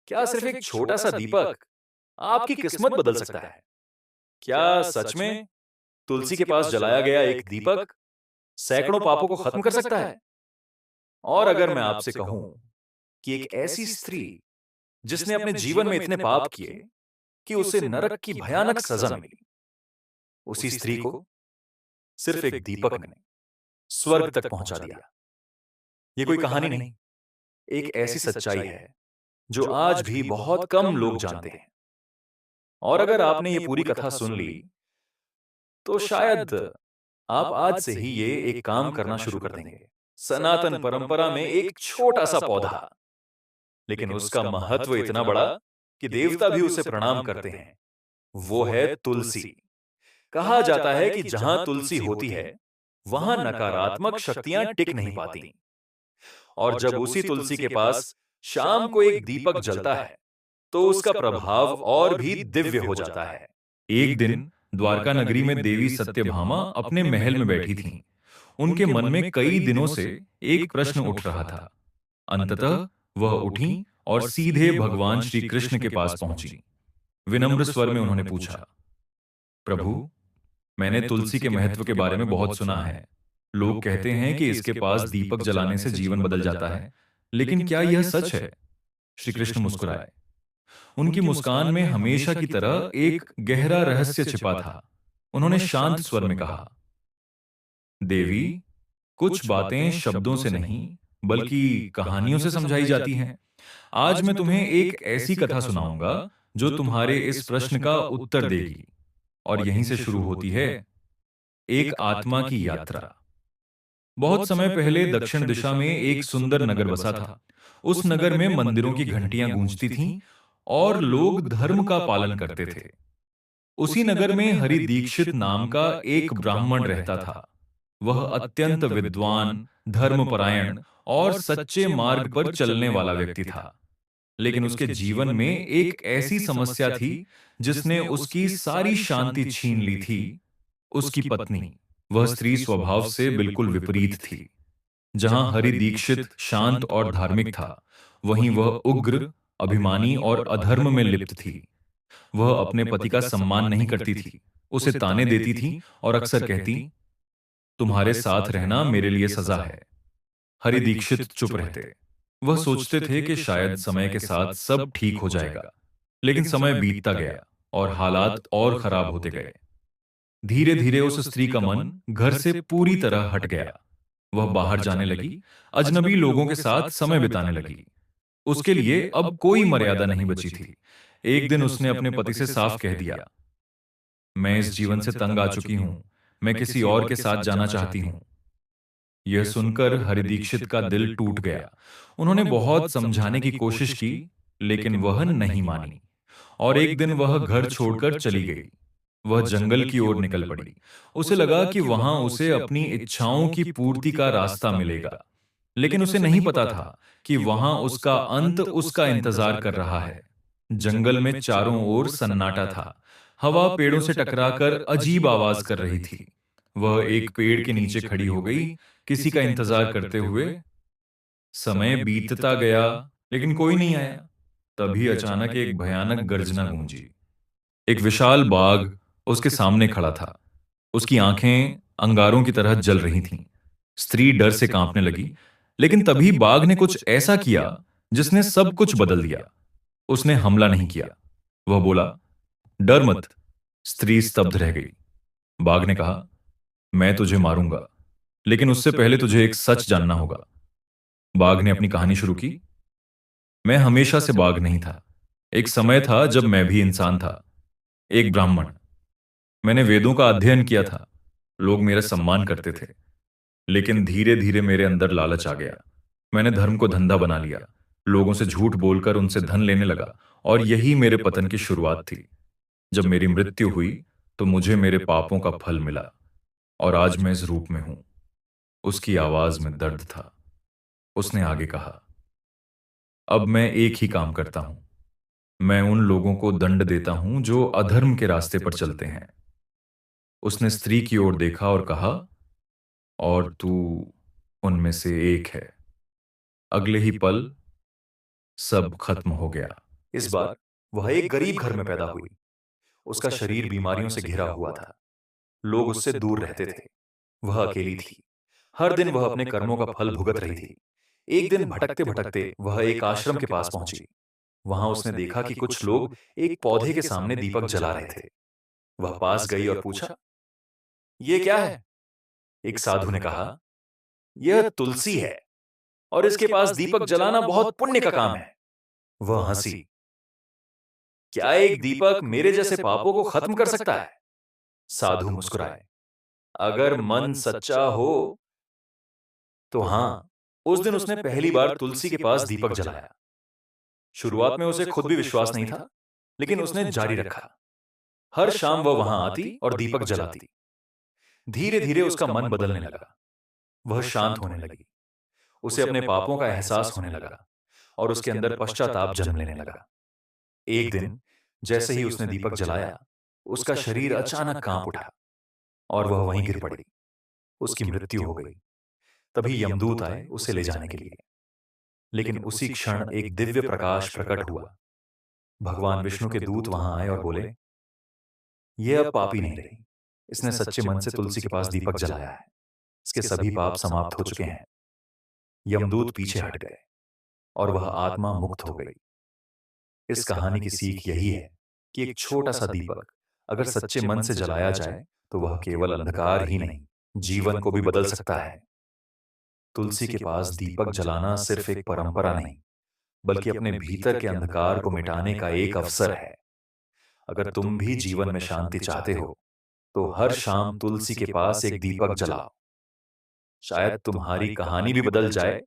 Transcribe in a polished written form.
क्या सिर्फ एक छोटा सा दीपक आपकी किस्मत बदल सकता है? क्या सच में तुलसी के पास जलाया गया एक दीपक सैकड़ों पापों को खत्म कर सकता है? और अगर मैं आपसे कहूं कि एक ऐसी स्त्री जिसने अपने जीवन में इतने पाप किए कि उसे नरक की भयानक सजा मिली, उसी स्त्री को सिर्फ एक दीपक ने स्वर्ग तक पहुंचा दिया। ये कोई कहानी नहीं, एक ऐसी सच्चाई है जो आज भी बहुत कम लोग जानते हैं। और अगर आपने ये पूरी कथा सुन ली, तो शायद आप आज से ही ये एक काम करना शुरू कर देंगे। सनातन परंपरा में एक छोटा सा पौधा, लेकिन उसका महत्व इतना बड़ा कि देवता भी उसे प्रणाम करते हैं। वो है तुलसी। कहा जाता है कि जहां तुलसी होती है, वहां नकारात्मक शक्तियां टिक नहीं पाती। और जब उसी तुलसी के पास शाम को एक दीपक जलता है, तो उसका प्रभाव और भी दिव्य हो जाता है। एक दिन द्वारका नगरी में देवी सत्यभामा अपने महल में बैठी थीं। उनके मन में कई दिनों से एक प्रश्न उठ रहा था। अंततः वह उठी और सीधे भगवान श्री कृष्ण के पास पहुंची। विनम्र स्वर में उन्होंने पूछा, प्रभु, मैंने तुलसी के महत्व के बारे में बहुत सुना है। लोग कहते हैं कि इसके पास दीपक जलाने से जीवन बदल जाता है, लेकिन क्या यह सच है? श्री कृष्ण मुस्कुराए। उनकी मुस्कान में हमेशा की तरह एक गहरा रहस्य छिपा था। उन्होंने शांत स्वर में कहा, देवी, कुछ बातें शब्दों से नहीं बल्कि कहानियों से समझाई जाती हैं। आज मैं तुम्हें एक ऐसी कथा सुनाऊंगा जो तुम्हारे इस प्रश्न का उत्तर देगी। और यहीं से शुरू होती है एक आत्मा की यात्रा। बहुत समय पहले दक्षिण दिशा में एक सुंदर नगर बसा था। उस नगर में मंदिरों की घंटियां गूंजती थीं और लोग धर्म का पालन करते थे। उसी नगर में हरि दीक्षित नाम का एक ब्राह्मण रहता था। वह अत्यंत विद्वान, धर्मपरायण और सच्चे मार्ग पर चलने वाला व्यक्ति था। लेकिन उसके जीवन में एक ऐसी समस्या थी जिसने उसकी सारी शांति छीन ली थी। उसकी पत्नी। वह स्त्री स्वभाव से बिल्कुल विपरीत थी। जहां हरि दीक्षित शांत और धार्मिक था, वहीं वह उग्र, अभिमानी और अधर्म में लिप्त थी। वह अपने पति का सम्मान नहीं करती थी, उसे ताने देती थी और अक्सर कहती, तुम्हारे साथ रहना मेरे लिए सजा है। हरि दीक्षित चुप रहते। वह सोचते थे कि शायद समय के साथ सब ठीक हो जाएगा। लेकिन समय बीतता गया और हालात और खराब होते गए। धीरे धीरे उस स्त्री का मन घर से पूरी तरह हट गया। वह बाहर जाने लगी, अजनबी लोगों के साथ समय बिताने लगी। उसके लिए अब कोई मर्यादा नहीं बची थी। एक दिन उसने अपने पति से साफ कह दिया, मैं इस जीवन से तंग आ चुकी हूं। मैं किसी और के साथ जाना चाहती हूं। यह सुनकर हरिदीक्षित का दिल टूट गया। उन्होंने बहुत समझाने की कोशिश की, लेकिन वह नहीं मानी। और एक दिन वह घर छोड़कर चली गई। वह जंगल की ओर निकल पड़ी। उसे लगा कि वहां उसे अपनी इच्छाओं की पूर्ति का रास्ता मिलेगा। लेकिन उसे नहीं पता था कि वहां उसका अंत उसका इंतजार कर रहा है। जंगल में चारों ओर सन्नाटा था। हवा पेड़ों से टकराकर अजीब आवाज कर रही थी। वह एक पेड़ के नीचे खड़ी हो गई, किसी का इंतजार करते हुए। समय बीतता गया, लेकिन कोई नहीं आया। तभी अचानक एक भयानक गर्जना गूंजी। एक विशाल बाघ उसके सामने खड़ा था। उसकी आंखें अंगारों की तरह जल रही थीं। स्त्री डर से कांपने लगी, लेकिन तभी बाघ ने कुछ ऐसा किया जिसने सब कुछ बदल दिया। उसने हमला नहीं किया। वह बोला, डर मत। स्त्री स्तब्ध रह गई। बाघ ने कहा, मैं तुझे मारूंगा, लेकिन उससे पहले तुझे एक सच जानना होगा। बाघ ने अपनी कहानी शुरू की। मैं हमेशा से बाघ नहीं था। एक समय था जब मैं भी इंसान था, एक ब्राह्मण। मैंने वेदों का अध्ययन किया था। लोग मेरा सम्मान करते थे। लेकिन धीरे धीरे मेरे अंदर लालच आ गया। मैंने धर्म को धंधा बना लिया। लोगों से झूठ बोलकर उनसे धन लेने लगा। और यही मेरे पतन की शुरुआत थी। जब मेरी मृत्यु हुई तो मुझे मेरे पापों का फल मिला। और आज मैं इस रूप में हूं। उसकी आवाज में दर्द था। उसने आगे कहा, अब मैं एक ही काम करता हूं। मैं उन लोगों को दंड देता हूं जो अधर्म के रास्ते पर चलते हैं। उसने स्त्री की ओर देखा और कहा, और तू उनमें से एक है। अगले ही पल सब खत्म हो गया। इस बार वह एक गरीब घर में पैदा हुई। उसका शरीर बीमारियों से घिरा हुआ था। लोग उससे दूर रहते थे। वह अकेली थी। हर दिन वह अपने कर्मों का फल भुगत रही थी। एक दिन भटकते भटकते वह एक आश्रम के पास पहुंची। वहां उसने देखा कि कुछ लोग एक पौधे के सामने दीपक जला रहे थे। वह पास गई और पूछा, ये क्या है? एक साधु ने कहा, यह तुलसी है और इसके पास दीपक जलाना बहुत पुण्य का काम है। वह हंसी, क्या एक दीपक मेरे जैसे पापों को खत्म कर सकता है? साधु मुस्कुराए, अगर मन सच्चा हो तो हां। उस दिन उसने पहली बार तुलसी के पास दीपक जलाया। शुरुआत में उसे खुद भी विश्वास नहीं था, लेकिन उसने जारी रखा। हर शाम वह वहां आती और दीपक जलाती। धीरे धीरे उसका मन बदलने लगा। वह शांत होने लगी। उसे अपने पापों का एहसास होने लगा और उसके अंदर पश्चाताप जन्म लेने लगा। एक दिन जैसे ही उसने दीपक जलाया, उसका शरीर अचानक कांप उठा और वह वहीं गिर पड़ी। उसकी मृत्यु हो गई। तभी यमदूत आए उसे ले जाने के लिए। लेकिन उसी क्षण एक दिव्य प्रकाश प्रकट हुआ। भगवान विष्णु के दूत वहां आए और बोले, यह अब पापी नहीं रही। इसने सच्चे मन से तुलसी के पास दीपक जलाया है। इसके सभी पाप समाप्त हो चुके हैं। यमदूत पीछे हट गए और वह आत्मा मुक्त हो गई। इस कहानी की सीख यही है कि एक छोटा सा दीपक अगर सच्चे मन से जलाया जाए तो वह केवल अंधकार ही नहीं, जीवन को भी बदल सकता है। तुलसी के पास दीपक जलाना सिर्फ एक परंपरा नहीं, बल्कि अपने भीतर के अंधकार को मिटाने का एक अवसर है। अगर तुम भी जीवन में शांति चाहते हो, तो हर शाम तुलसी के पास एक दीपक जलाओ। शायद तुम्हारी कहानी भी बदल जाए